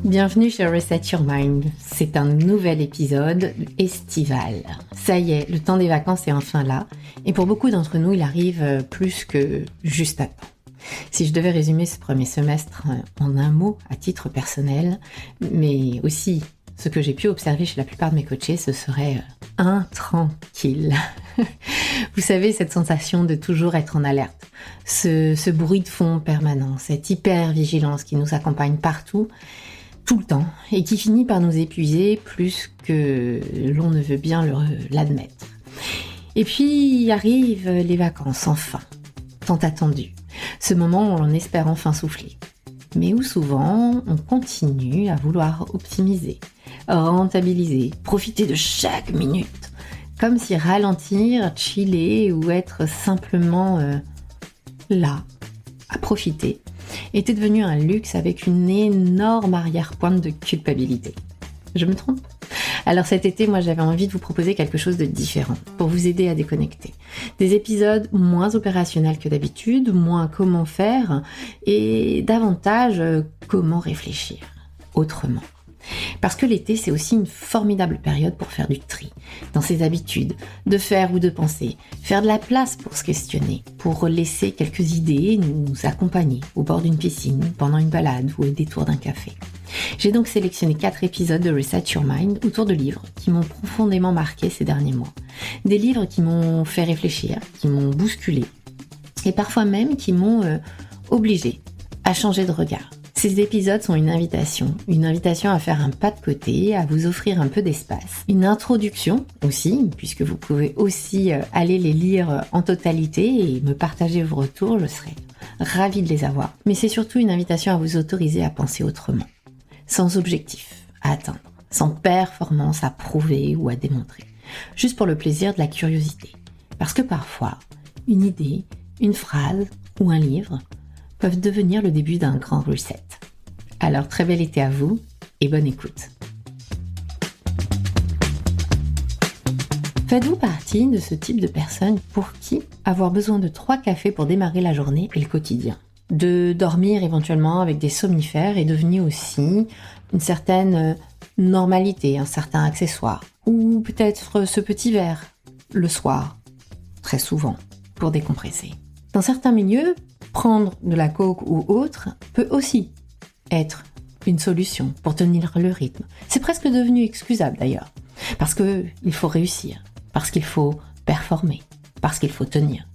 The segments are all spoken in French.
Bienvenue chez Reset Your Mind. C'est un nouvel épisode estival. Ça y est, le temps des vacances est enfin là. Et pour beaucoup d'entre nous, il arrive plus que juste à temps. Si je devais résumer ce premier semestre en un mot à titre personnel, mais aussi ce que j'ai pu observer chez la plupart de mes coachés, ce serait intranquille. Vous savez, cette sensation de toujours être en alerte, ce bruit de fond permanent, cette hyper-vigilance qui nous accompagne partout, tout le temps, et qui finit par nous épuiser plus que l'on ne veut bien l'admettre. Et puis arrivent les vacances, enfin, tant attendues. Ce moment où l'on espère enfin souffler. Mais où souvent, on continue à vouloir optimiser, rentabiliser, profiter de chaque minute. Comme si ralentir, chiller ou être simplement là, à profiter, était devenu un luxe avec une énorme arrière-pointe de culpabilité. Je me trompe ? Alors cet été, moi j'avais envie de vous proposer quelque chose de différent pour vous aider à déconnecter. Des épisodes moins opérationnels que d'habitude, moins comment faire et davantage comment réfléchir autrement. Parce que l'été, c'est aussi une formidable période pour faire du tri dans ses habitudes, de faire ou de penser, faire de la place pour se questionner, pour laisser quelques idées nous accompagner au bord d'une piscine, pendant une balade ou au détour d'un café. J'ai donc sélectionné 4 épisodes de Reset Your Mind autour de livres qui m'ont profondément marqué ces derniers mois. Des livres qui m'ont fait réfléchir, qui m'ont bousculé et parfois même qui m'ont obligé à changer de regard. Ces épisodes sont une invitation à faire un pas de côté, à vous offrir un peu d'espace. Une introduction aussi, puisque vous pouvez aussi aller les lire en totalité et me partager vos retours, je serai ravie de les avoir. Mais c'est surtout une invitation à vous autoriser à penser autrement, sans objectif à atteindre, sans performance à prouver ou à démontrer, juste pour le plaisir de la curiosité. Parce que parfois, une idée, une phrase ou un livre peuvent devenir le début d'un grand reset. Alors très bel été à vous et bonne écoute. Faites-vous partie de ce type de personnes pour qui avoir besoin de 3 cafés pour démarrer la journée est le quotidien ? De dormir éventuellement avec des somnifères est devenu aussi une certaine normalité, un certain accessoire. Ou peut-être ce petit verre le soir, très souvent, pour décompresser. Dans certains milieux, prendre de la coke ou autre peut aussi être une solution pour tenir le rythme. C'est presque devenu excusable d'ailleurs, parce qu'il faut réussir, parce qu'il faut performer, parce qu'il faut tenir.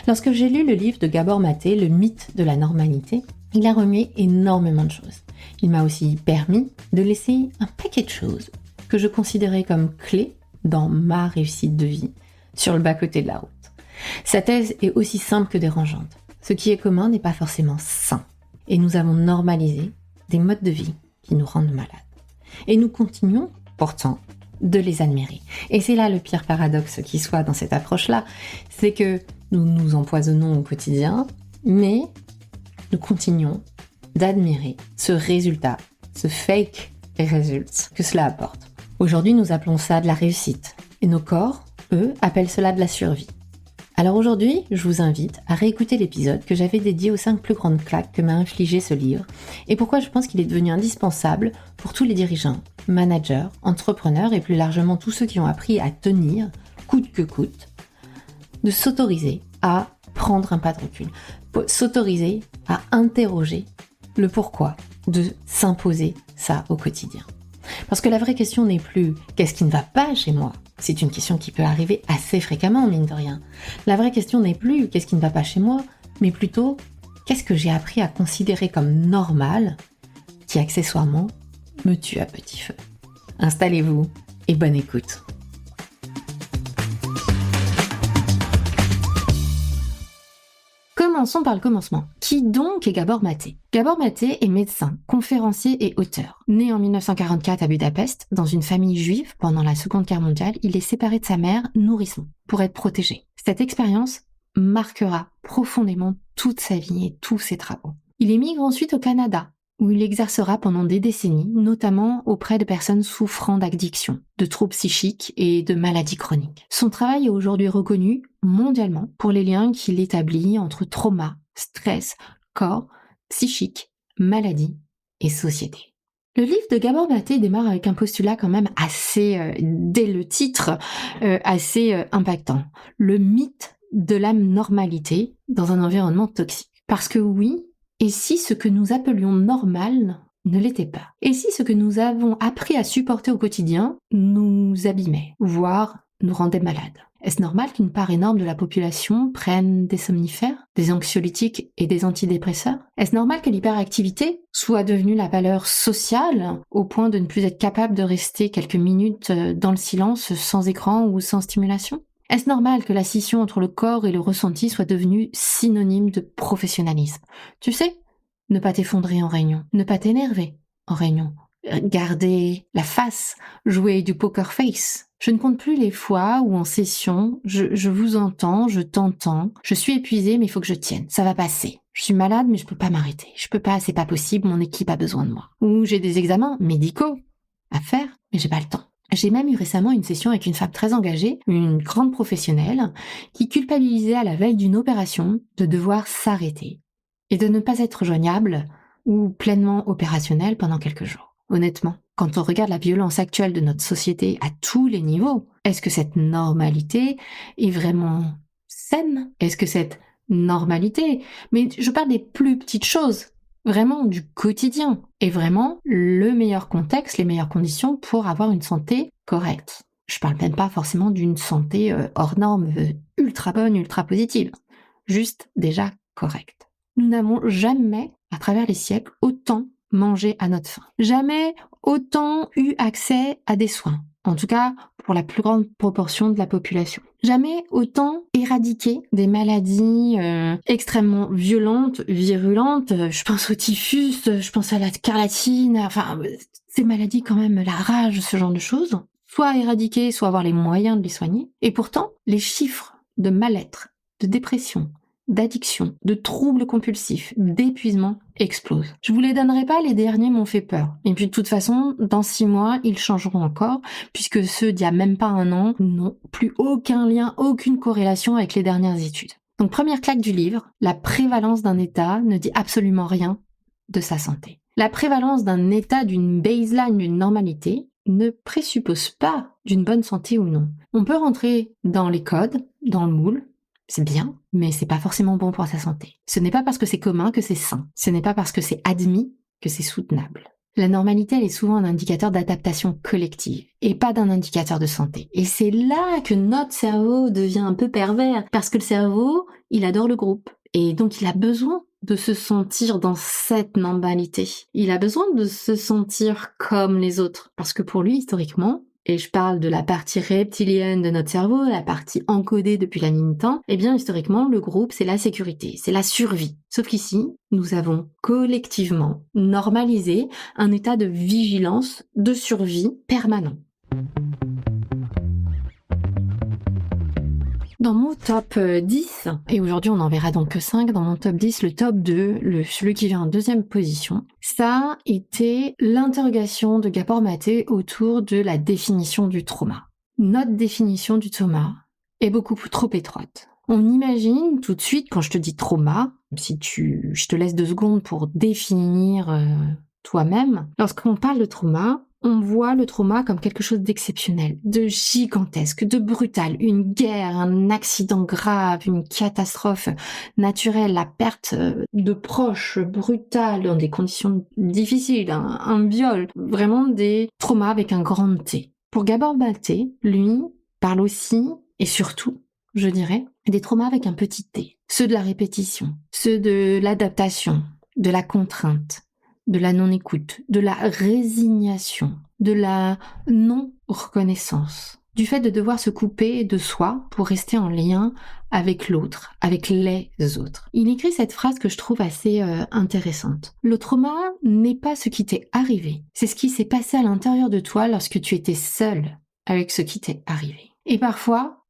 Lorsque j'ai lu le livre de Gabor Maté, Le mythe de la normalité, il a remué énormément de choses. Il m'a aussi permis de laisser un paquet de choses que je considérais comme clés dans ma réussite de vie, sur le bas-côté de la route. Sa thèse est aussi simple que dérangeante. Ce qui est commun n'est pas forcément sain. Et nous avons normalisé des modes de vie qui nous rendent malades. Et nous continuons, pourtant, de les admirer. Et c'est là le pire paradoxe qui soit dans cette approche-là, c'est que nous nous empoisonnons au quotidien, mais nous continuons d'admirer ce résultat, ce fake result que cela apporte. Aujourd'hui, nous appelons ça de la réussite. Et nos corps, eux, appellent cela de la survie. Alors aujourd'hui, je vous invite à réécouter l'épisode que j'avais dédié aux 5 plus grandes claques que m'a infligé ce livre et pourquoi je pense qu'il est devenu indispensable pour tous les dirigeants, managers, entrepreneurs et plus largement tous ceux qui ont appris à tenir, coûte que coûte, de s'autoriser à prendre un pas de recul, s'autoriser à interroger le pourquoi de s'imposer ça au quotidien. Parce que la vraie question n'est plus « qu'est-ce qui ne va pas chez moi ?» C'est une question qui peut arriver assez fréquemment, mine de rien. La vraie question n'est plus « qu'est-ce qui ne va pas chez moi ?» mais plutôt « qu'est-ce que j'ai appris à considérer comme normal qui, accessoirement, me tue à petit feu ?» Installez-vous et bonne écoute. Commençons par le commencement. Qui donc est Gabor Maté ? Gabor Maté est médecin, conférencier et auteur. Né en 1944 à Budapest, dans une famille juive pendant la Seconde Guerre mondiale, il est séparé de sa mère, nourrisson, pour être protégé. Cette expérience marquera profondément toute sa vie et tous ses travaux. Il émigre ensuite au Canada, où il exercera pendant des décennies, notamment auprès de personnes souffrant d'addiction, de troubles psychiques et de maladies chroniques. Son travail est aujourd'hui reconnu mondialement pour les liens qu'il établit entre trauma, stress, corps, psychique, maladie et société. Le livre de Gabor Maté démarre avec un postulat quand même assez, dès le titre, assez impactant. Le mythe de la normalité dans un environnement toxique. Parce que oui, et si ce que nous appelions normal ne l'était pas? Et si ce que nous avons appris à supporter au quotidien nous abîmait, voire nous rendait malades? Est-ce normal qu'une part énorme de la population prenne des somnifères, des anxiolytiques et des antidépresseurs? Est-ce normal que l'hyperactivité soit devenue la valeur sociale au point de ne plus être capable de rester quelques minutes dans le silence sans écran ou sans stimulation? Est-ce normal que la scission entre le corps et le ressenti soit devenue synonyme de professionnalisme? Tu sais, ne pas t'effondrer en réunion, ne pas t'énerver en réunion, garder la face, jouer du poker face. Je ne compte plus les fois où en session, je vous entends, je t'entends, je suis épuisée mais il faut que je tienne, ça va passer. Je suis malade mais je peux pas m'arrêter, je peux pas, c'est pas possible, mon équipe a besoin de moi. Ou j'ai des examens médicaux à faire mais j'ai pas le temps. J'ai même eu récemment une session avec une femme très engagée, une grande professionnelle, qui culpabilisait à la veille d'une opération de devoir s'arrêter et de ne pas être joignable ou pleinement opérationnelle pendant quelques jours. Honnêtement, quand on regarde la violence actuelle de notre société à tous les niveaux, est-ce que cette normalité est vraiment saine? Est-ce que cette normalité, mais je parle des plus petites choses, vraiment du quotidien, est vraiment le meilleur contexte, les meilleures conditions pour avoir une santé correcte? Je parle même pas forcément d'une santé hors norme, ultra bonne, ultra positive, juste déjà correcte. Nous n'avons jamais, à travers les siècles, autant mangé à notre faim. Jamais autant eu accès à des soins. En tout cas, pour la plus grande proportion de la population. Jamais autant éradiqué des maladies extrêmement violentes, virulentes. Je pense au typhus, je pense à la scarlatine, enfin, ces maladies quand même, la rage, ce genre de choses. Soit éradiquer, soit avoir les moyens de les soigner. Et pourtant, les chiffres de mal-être, de dépression, d'addiction, de troubles compulsifs, d'épuisement explosent. Je vous les donnerai pas, les derniers m'ont fait peur. Et puis de toute façon, dans 6 mois, ils changeront encore, puisque ceux d'il y a même pas un an n'ont plus aucun lien, aucune corrélation avec les dernières études. Donc première claque du livre, la prévalence d'un état ne dit absolument rien de sa santé. La prévalence d'un état, d'une baseline, d'une normalité, ne présuppose pas d'une bonne santé ou non. On peut rentrer dans les codes, dans le moule, c'est bien, mais c'est pas forcément bon pour sa santé. Ce n'est pas parce que c'est commun que c'est sain. Ce n'est pas parce que c'est admis que c'est soutenable. La normalité, elle est souvent un indicateur d'adaptation collective et pas d'un indicateur de santé. Et c'est là que notre cerveau devient un peu pervers, parce que le cerveau, il adore le groupe. Et donc il a besoin de se sentir dans cette normalité. Il a besoin de se sentir comme les autres. Parce que pour lui, historiquement, et je parle de la partie reptilienne de notre cerveau, la partie encodée depuis la nuit de temps, eh bien historiquement, le groupe, c'est la sécurité, c'est la survie. Sauf qu'ici, nous avons collectivement normalisé un état de vigilance, de survie permanent. Dans mon top 10, et aujourd'hui on n'en verra donc que 5, dans mon top 10, le top 2, celui qui vient en deuxième position, ça était l'interrogation de Gabor Maté autour de la définition du trauma. Notre définition du trauma est beaucoup trop étroite. On imagine tout de suite, quand je te dis trauma, je te laisse 2 secondes pour définir toi-même, lorsqu'on parle de trauma, on voit le trauma comme quelque chose d'exceptionnel, de gigantesque, de brutal, une guerre, un accident grave, une catastrophe naturelle, la perte de proches brutale dans des conditions difficiles, un viol, vraiment des traumas avec un grand T. Pour Gabor Maté, lui, parle aussi et surtout, je dirais, des traumas avec un petit T. Ceux de la répétition, ceux de l'adaptation, de la contrainte, de la non-écoute, de la résignation, de la non-reconnaissance, du fait de devoir se couper de soi pour rester en lien avec l'autre, avec les autres. Il écrit cette phrase que je trouve assez intéressante. Le trauma n'est pas ce qui t'est arrivé, c'est ce qui s'est passé à l'intérieur de toi lorsque tu étais seul avec ce qui t'est arrivé. Et parfois,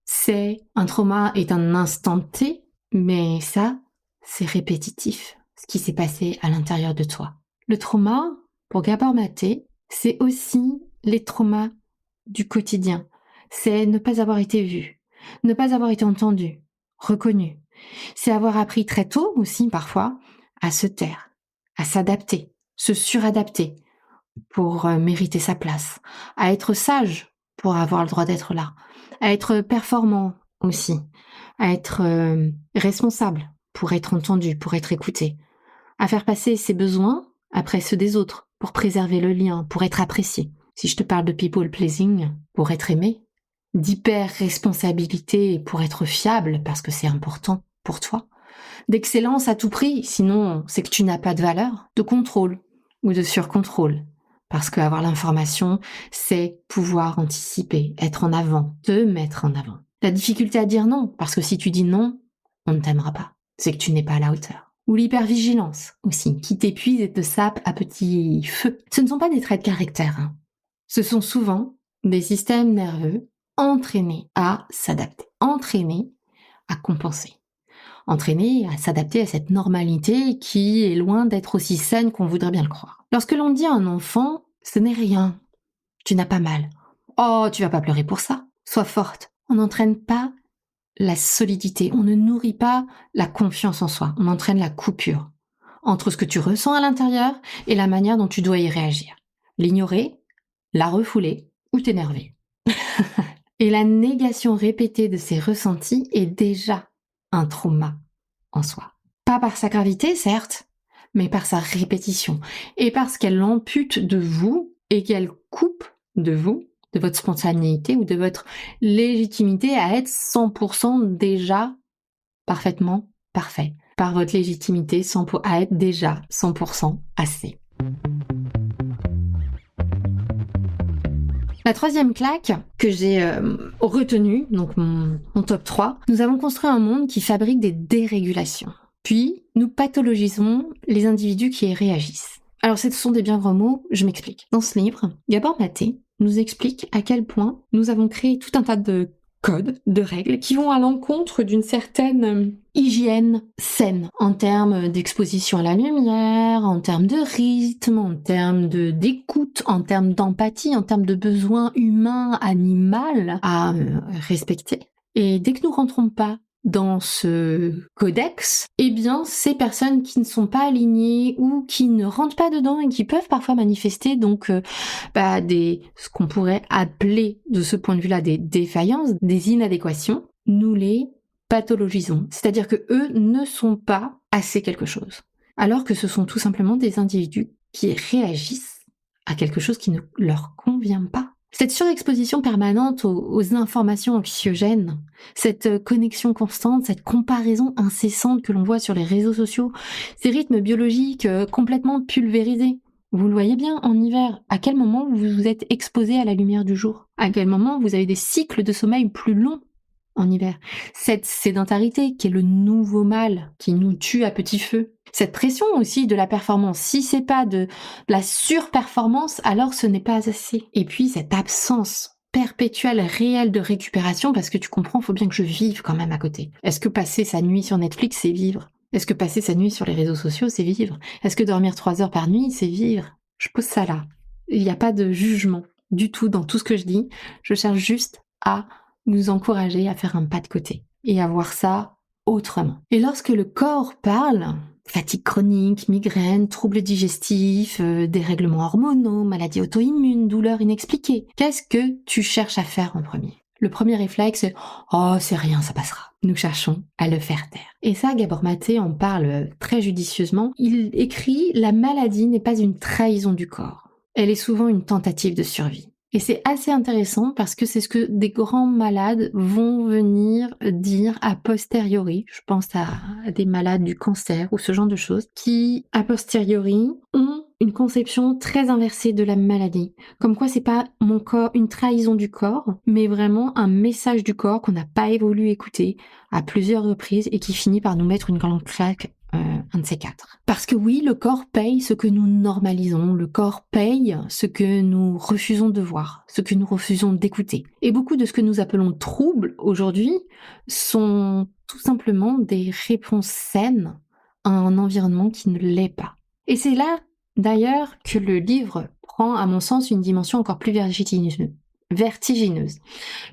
un trauma est un instant T, mais ça, c'est répétitif, ce qui s'est passé à l'intérieur de toi. Le trauma, pour Gabor Maté, c'est aussi les traumas du quotidien. C'est ne pas avoir été vu, ne pas avoir été entendu, reconnu. C'est avoir appris très tôt aussi, parfois, à se taire, à s'adapter, se suradapter pour mériter sa place, à être sage pour avoir le droit d'être là, à être performant aussi, à être responsable pour être entendu, pour être écouté, à faire passer ses besoins après ceux des autres, pour préserver le lien, pour être apprécié. Si je te parle de people pleasing, pour être aimé, d'hyper-responsabilité pour être fiable, parce que c'est important pour toi, d'excellence à tout prix, sinon c'est que tu n'as pas de valeur, de contrôle ou de surcontrôle. Parce qu'avoir l'information, c'est pouvoir anticiper, être en avant, te mettre en avant. La difficulté à dire non, parce que si tu dis non, on ne t'aimera pas. C'est que tu n'es pas à la hauteur. Ou l'hypervigilance aussi, qui t'épuise et te sape à petit feu. Ce ne sont pas des traits de caractère. Ce sont souvent des systèmes nerveux entraînés à s'adapter, entraînés à compenser, entraînés à s'adapter à cette normalité qui est loin d'être aussi saine qu'on voudrait bien le croire. Lorsque l'on dit à un enfant, ce n'est rien, tu n'as pas mal. Oh, tu vas pas pleurer pour ça, sois forte. On n'entraîne pas la solidité, on ne nourrit pas la confiance en soi, on entraîne la coupure entre ce que tu ressens à l'intérieur et la manière dont tu dois y réagir. L'ignorer, la refouler ou t'énerver. Et la négation répétée de ces ressentis est déjà un trauma en soi. Pas par sa gravité, certes, mais par sa répétition et parce qu'elle ampute de vous et qu'elle coupe de vous, de votre spontanéité ou de votre légitimité à être 100% déjà parfaitement parfait. Par votre légitimité à être déjà 100% assez. La troisième claque que j'ai retenue, donc mon top 3, nous avons construit un monde qui fabrique des dérégulations. Puis, nous pathologisons les individus qui y réagissent. Alors, ce sont des bien gros mots, je m'explique. Dans ce livre, Gabor Maté nous explique à quel point nous avons créé tout un tas de codes, de règles, qui vont à l'encontre d'une certaine hygiène saine, en termes d'exposition à la lumière, en termes de rythme, en termes d'écoute, en termes d'empathie, en termes de besoins humains, animal à respecter. Et dès que nous rentrons pas dans ce codex, eh bien, ces personnes qui ne sont pas alignées ou qui ne rentrent pas dedans et qui peuvent parfois manifester donc ce qu'on pourrait appeler de ce point de vue-là des défaillances, des inadéquations, nous les pathologisons. C'est-à-dire que eux ne sont pas assez quelque chose. Alors que ce sont tout simplement des individus qui réagissent à quelque chose qui ne leur convient pas. Cette surexposition permanente aux informations anxiogènes, cette connexion constante, cette comparaison incessante que l'on voit sur les réseaux sociaux, ces rythmes biologiques complètement pulvérisés. Vous le voyez bien, en hiver, à quel moment vous vous êtes exposé à la lumière du jour? À quel moment vous avez des cycles de sommeil plus longs en hiver? Cette sédentarité qui est le nouveau mal qui nous tue à petit feu. Cette pression aussi de la performance. Si c'est pas de la surperformance, alors ce n'est pas assez. Et puis cette absence perpétuelle, réelle de récupération, parce que tu comprends, faut bien que je vive quand même à côté. Est-ce que passer sa nuit sur Netflix, c'est vivre? Est-ce que passer sa nuit sur les réseaux sociaux, c'est vivre? Est-ce que dormir 3 heures par nuit, c'est vivre? Je pose ça là. Il n'y a pas de jugement du tout dans tout ce que je dis. Je cherche juste à nous encourager à faire un pas de côté et à voir ça autrement. Et lorsque le corps parle, fatigue chronique, migraine, troubles digestifs, dérèglements hormonaux, maladies auto-immunes, douleurs inexpliquées, qu'est-ce que tu cherches à faire en premier? Le premier réflexe, c'est « Oh, c'est rien, ça passera ». Nous cherchons à le faire taire. Et ça, Gabor Maté en parle très judicieusement. Il écrit « La maladie n'est pas une trahison du corps. Elle est souvent une tentative de survie ». Et c'est assez intéressant parce que c'est ce que des grands malades vont venir dire a posteriori. Je pense à des malades du cancer ou ce genre de choses qui, a posteriori, ont une conception très inversée de la maladie. Comme quoi c'est pas mon corps, une trahison du corps, mais vraiment un message du corps qu'on n'a pas voulu écouter à plusieurs reprises et qui finit par nous mettre une grande claque. Un de ces 4. Parce que oui, le corps paye ce que nous normalisons, le corps paye ce que nous refusons de voir, ce que nous refusons d'écouter. Et beaucoup de ce que nous appelons troubles aujourd'hui sont tout simplement des réponses saines à un environnement qui ne l'est pas. Et c'est là d'ailleurs que le livre prend, à mon sens, une dimension encore plus vertigineuse.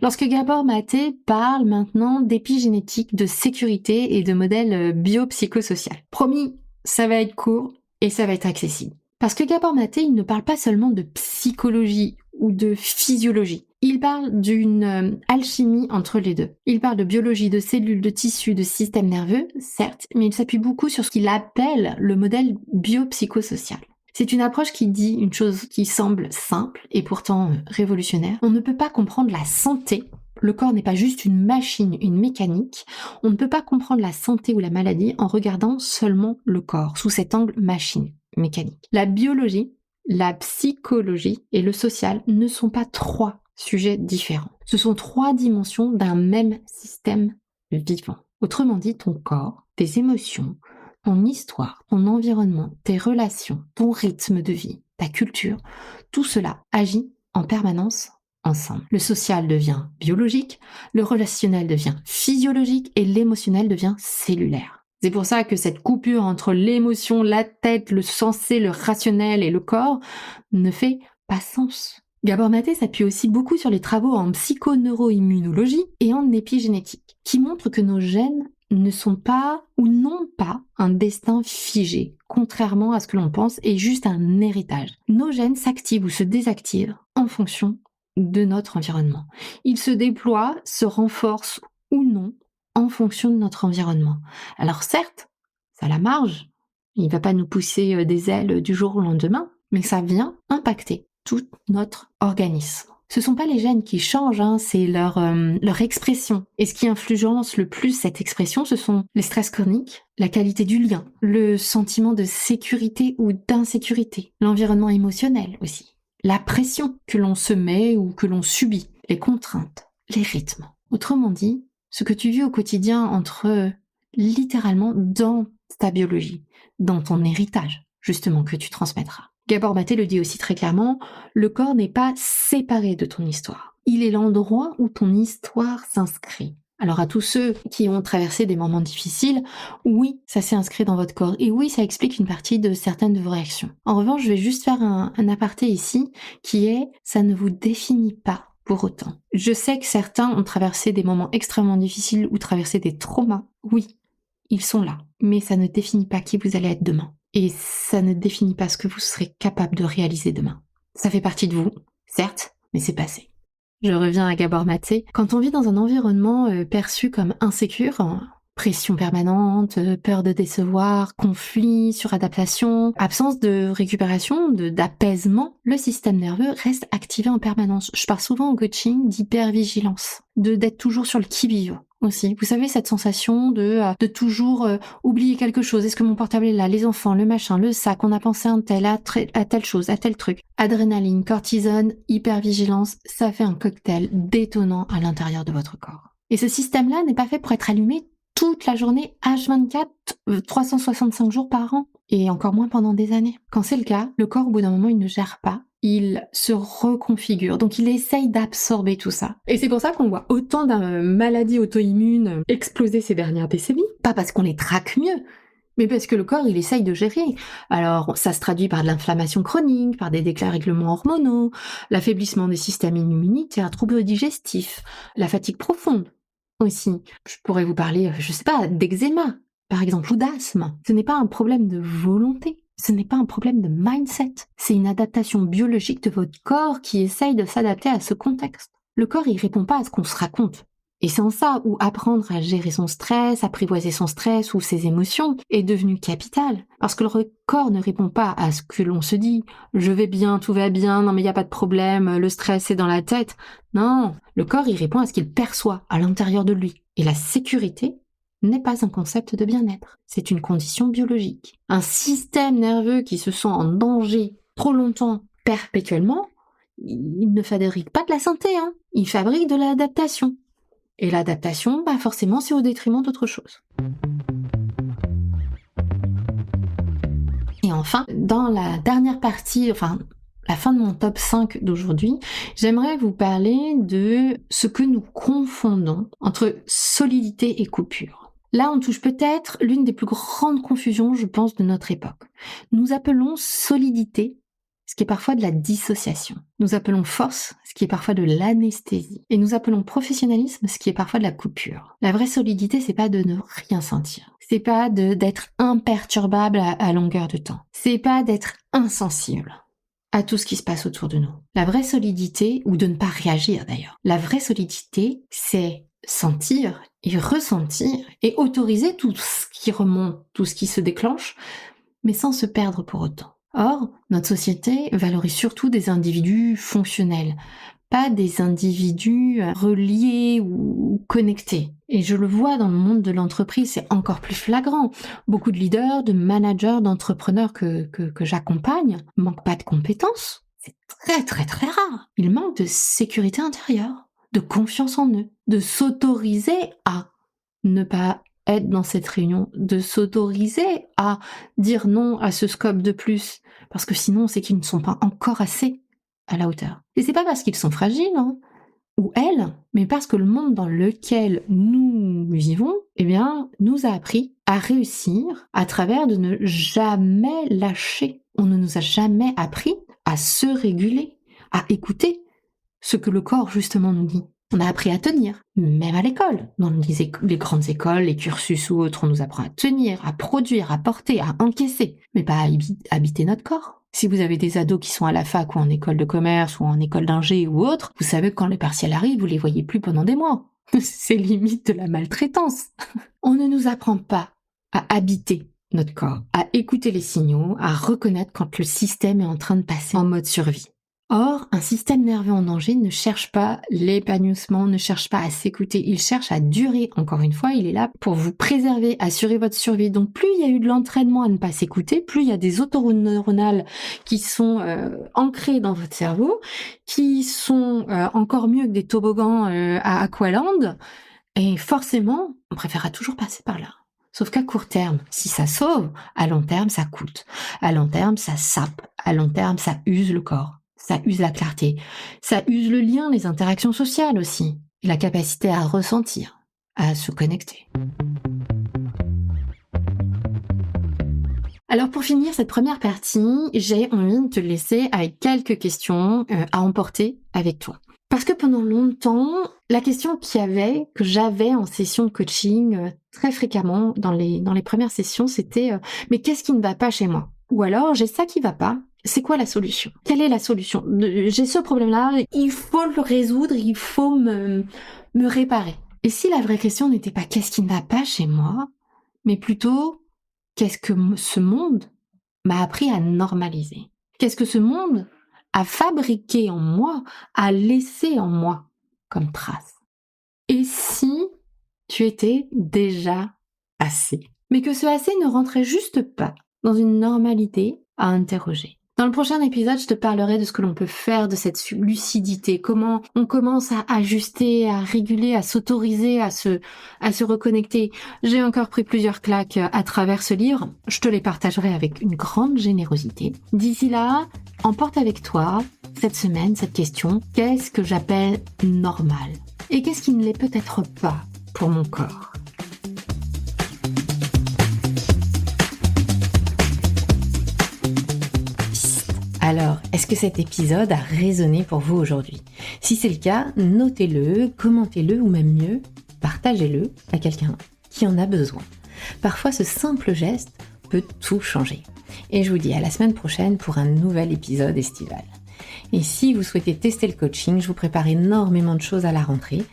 Lorsque Gabor Maté parle maintenant d'épigénétique, de sécurité et de modèle biopsychosocial. Promis, ça va être court et ça va être accessible. Parce que Gabor Maté, il ne parle pas seulement de psychologie ou de physiologie. Il parle d'une alchimie entre les deux. Il parle de biologie, de cellules, de tissus, de système nerveux, certes, mais il s'appuie beaucoup sur ce qu'il appelle le modèle biopsychosocial. C'est une approche qui dit une chose qui semble simple et pourtant révolutionnaire. On ne peut pas comprendre la santé. Le corps n'est pas juste une machine, une mécanique. On ne peut pas comprendre la santé ou la maladie en regardant seulement le corps, sous cet angle machine, mécanique. La biologie, la psychologie et le social ne sont pas trois sujets différents. Ce sont trois dimensions d'un même système vivant. Autrement dit, ton corps, tes émotions, ton histoire, ton environnement, tes relations, ton rythme de vie, ta culture, tout cela agit en permanence ensemble. Le social devient biologique, le relationnel devient physiologique et l'émotionnel devient cellulaire. C'est pour ça que cette coupure entre l'émotion, la tête, le sensé, le rationnel et le corps ne fait pas sens. Gabor Maté s'appuie aussi beaucoup sur les travaux en psychoneuroimmunologie et en épigénétique, qui montrent que nos gènes ne sont pas ou n'ont pas un destin figé, contrairement à ce que l'on pense, et juste un héritage. Nos gènes s'activent ou se désactivent en fonction de notre environnement. Ils se déploient, se renforcent ou non en fonction de notre environnement. Alors certes, ça a la marge, il ne va pas nous pousser des ailes du jour au lendemain, mais ça vient impacter tout notre organisme. Ce ne sont pas les gènes qui changent, c'est leur expression. Et ce qui influence le plus cette expression, ce sont les stress chroniques, la qualité du lien, le sentiment de sécurité ou d'insécurité, l'environnement émotionnel aussi, la pression que l'on se met ou que l'on subit, les contraintes, les rythmes. Autrement dit, ce que tu vis au quotidien entre littéralement dans ta biologie, dans ton héritage, justement, que tu transmettras. Gabor Maté le dit aussi très clairement, le corps n'est pas séparé de ton histoire. Il est l'endroit où ton histoire s'inscrit. Alors à tous ceux qui ont traversé des moments difficiles, oui, ça s'est inscrit dans votre corps et oui, ça explique une partie de certaines de vos réactions. En revanche, je vais juste faire un aparté ici qui est, ça ne vous définit pas pour autant. Je sais que certains ont traversé des moments extrêmement difficiles ou traversé des traumas. Oui, ils sont là, mais ça ne définit pas qui vous allez être demain. Et ça ne définit pas ce que vous serez capable de réaliser demain. Ça fait partie de vous, certes, mais c'est passé. Je reviens à Gabor Maté. Quand on vit dans un environnement perçu comme insécure, pression permanente, peur de décevoir, conflit, suradaptation, absence de récupération, d'apaisement, le système nerveux reste activé en permanence. Je parle souvent au coaching d'hypervigilance, d'être toujours sur le qui-vive aussi. Vous savez, cette sensation de toujours oublier quelque chose. Est-ce que mon portable est là? Les enfants, le machin, le sac, on a pensé à telle chose, à tel truc. Adrénaline, cortisone, hypervigilance, ça fait un cocktail détonnant à l'intérieur de votre corps. Et ce système-là n'est pas fait pour être allumé toute la journée, H24, 365 jours par an, et encore moins pendant des années. Quand c'est le cas, le corps, au bout d'un moment, il ne gère pas. Il se reconfigure, donc il essaye d'absorber tout ça. Et c'est pour ça qu'on voit autant de maladies auto-immunes exploser ces dernières décennies. Pas parce qu'on les traque mieux, mais parce que le corps, il essaye de gérer. Alors, ça se traduit par de l'inflammation chronique, par des dérèglements hormonaux, l'affaiblissement des systèmes immunitaires, troubles digestifs, la fatigue profonde aussi. Je pourrais vous parler, je sais pas, d'eczéma, par exemple, ou d'asthme. Ce n'est pas un problème de volonté. Ce n'est pas un problème de mindset, c'est une adaptation biologique de votre corps qui essaye de s'adapter à ce contexte. Le corps, il répond pas à ce qu'on se raconte. Et c'est en ça où apprendre à gérer son stress, apprivoiser son stress ou ses émotions est devenu capital. Parce que le corps ne répond pas à ce que l'on se dit. Je vais bien, tout va bien, non mais il n'y a pas de problème, le stress est dans la tête. Non, le corps, il répond à ce qu'il perçoit à l'intérieur de lui. Et la sécurité n'est pas un concept de bien-être, c'est une condition biologique. Un système nerveux qui se sent en danger trop longtemps, perpétuellement, il ne fabrique pas de la santé, il fabrique de l'adaptation. Et l'adaptation, forcément, c'est au détriment d'autre chose. Et enfin, dans la dernière partie, la fin de mon top 5 d'aujourd'hui, j'aimerais vous parler de ce que nous confondons entre solidité et coupure. Là, on touche peut-être l'une des plus grandes confusions, je pense, de notre époque. Nous appelons solidité ce qui est parfois de la dissociation. Nous appelons force, ce qui est parfois de l'anesthésie. Et nous appelons professionnalisme, ce qui est parfois de la coupure. La vraie solidité, c'est pas de ne rien sentir. C'est pas d'être imperturbable à longueur de temps. C'est pas d'être insensible à tout ce qui se passe autour de nous. La vraie solidité, ou de ne pas réagir d'ailleurs. La vraie solidité, c'est sentir et ressentir et autoriser tout ce qui remonte, tout ce qui se déclenche, mais sans se perdre pour autant. Or, notre société valorise surtout des individus fonctionnels, pas des individus reliés ou connectés. Et je le vois dans le monde de l'entreprise, c'est encore plus flagrant. Beaucoup de leaders, de managers, d'entrepreneurs que j'accompagne manquent pas de compétences. C'est très très très rare. Ils manquent de sécurité intérieure, de confiance en eux, de s'autoriser à ne pas être dans cette réunion, de s'autoriser à dire non à ce scope de plus, parce que sinon c'est qu'ils ne sont pas encore assez à la hauteur. Et c'est pas parce qu'ils sont fragiles, ou elles, mais parce que le monde dans lequel nous vivons, nous a appris à réussir à travers de ne jamais lâcher. On ne nous a jamais appris à se réguler, à écouter ce que le corps justement nous dit. On a appris à tenir, même à l'école. Dans les grandes écoles, les cursus ou autres, on nous apprend à tenir, à produire, à porter, à encaisser, mais pas à habiter notre corps. Si vous avez des ados qui sont à la fac ou en école de commerce ou en école d'ingé ou autre, vous savez que quand les partiels arrivent, vous les voyez plus pendant des mois. C'est limite de la maltraitance. On ne nous apprend pas à habiter notre corps, à écouter les signaux, à reconnaître quand le système est en train de passer en mode survie. Or, un système nerveux en danger ne cherche pas l'épanouissement, ne cherche pas à s'écouter, il cherche à durer. Encore une fois, il est là pour vous préserver, assurer votre survie. Donc plus il y a eu de l'entraînement à ne pas s'écouter, plus il y a des autoroutes neuronales qui sont ancrées dans votre cerveau, qui sont encore mieux que des toboggans à Aqualand. Et forcément, on préférera toujours passer par là. Sauf qu'à court terme, si ça sauve, à long terme, ça coûte. À long terme, ça sape. À long terme, ça use le corps. Ça use la clarté, ça use le lien, les interactions sociales aussi, et la capacité à ressentir, à se connecter. Alors pour finir cette première partie, j'ai envie de te laisser avec quelques questions à emporter avec toi. Parce que pendant longtemps, la question que j'avais en session de coaching très fréquemment dans les premières sessions, c'était mais qu'est-ce qui ne va pas chez moi ? Ou alors j'ai ça qui va pas. C'est quoi la solution ? Quelle est la solution ? J'ai ce problème-là, il faut le résoudre, il faut me réparer. Et si la vraie question n'était pas qu'est-ce qui ne va pas chez moi, mais plutôt qu'est-ce que ce monde m'a appris à normaliser ? Qu'est-ce que ce monde a fabriqué en moi, a laissé en moi comme trace ? Et si tu étais déjà assez ? Mais que ce assez ne rentrait juste pas dans une normalité à interroger. Dans le prochain épisode, je te parlerai de ce que l'on peut faire de cette lucidité, comment on commence à ajuster, à réguler, à s'autoriser, à se reconnecter. J'ai encore pris plusieurs claques à travers ce livre. Je te les partagerai avec une grande générosité. D'ici là, emporte avec toi cette semaine cette question. Qu'est-ce que j'appelle normal ? Et qu'est-ce qui ne l'est peut-être pas pour mon corps ? Alors, est-ce que cet épisode a résonné pour vous aujourd'hui ? Si c'est le cas, notez-le, commentez-le ou même mieux, partagez-le à quelqu'un qui en a besoin. Parfois, ce simple geste peut tout changer. Et je vous dis à la semaine prochaine pour un nouvel épisode estival. Et si vous souhaitez tester le coaching, je vous prépare énormément de choses à la rentrée.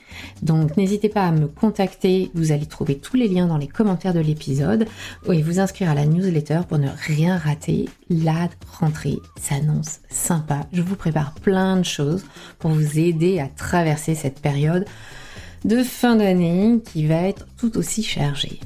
Donc n'hésitez pas à me contacter, vous allez trouver tous les liens dans les commentaires de l'épisode et vous inscrire à la newsletter pour ne rien rater. La rentrée s'annonce sympa. Je vous prépare plein de choses pour vous aider à traverser cette période de fin d'année qui va être tout aussi chargée.